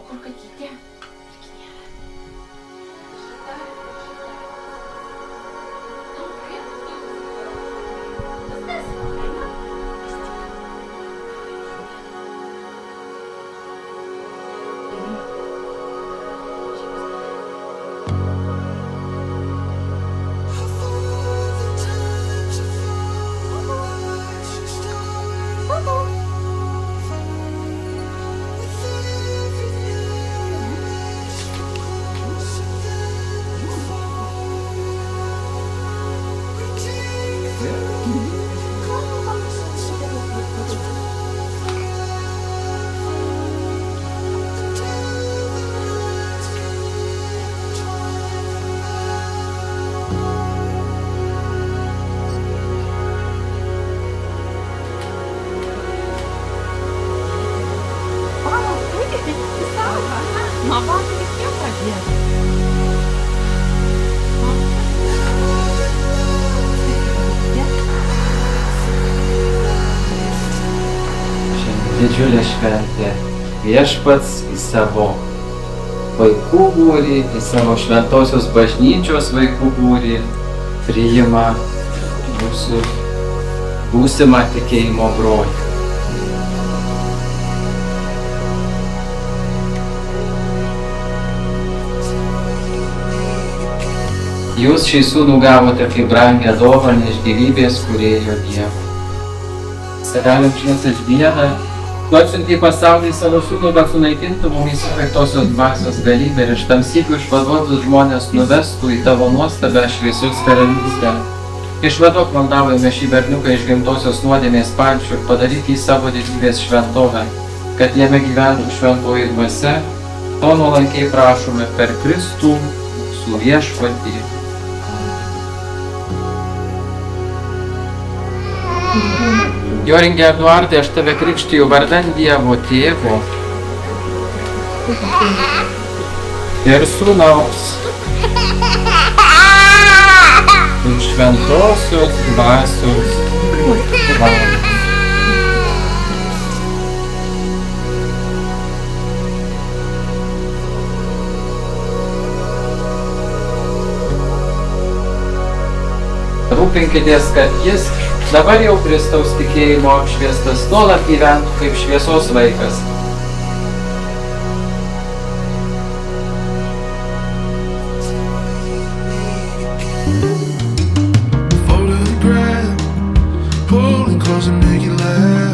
kur katytė? Mama reikėjo padėti. Šiandien didžiulė šventė. Viešpats į savo vaikų būrį, į savo šventosios bažnyčios vaikų būrį priima mūsų būsimą tikėjimo brolį. Jūs šį sūnų gavote kaip brangią dovaną iš gyvybės kūrėjo Dievo. Karaliam šviesą dieną, tu atsiuntei į pasaulį savo sūnų, kad sunaikintų mumyse piktosios dvasios galybę ir iš tamsybių išvaduotus žmonės nuvestų į tavo nuostabę šviesios karalystę. Išvaduok, maldavome, šį berniuką iš gimtosios nuodėmės pančių ir padaryk į savo didybės šventovę, kad jame gyventų šventoji dvasia. To nuolankiai prašome per Kristų mūsų viešpatį. Joringe Eduardai, aš tave krikštiju vardan Dievo Tėvo ir Sūnaus ir šventosios dvasios valios. Rūpinkitės, kad jis dabar jau Kristaus tikėjimo apšviestas nuolat gyventų kaip šviesos vaikas. Photograph, pulling close and make you laugh.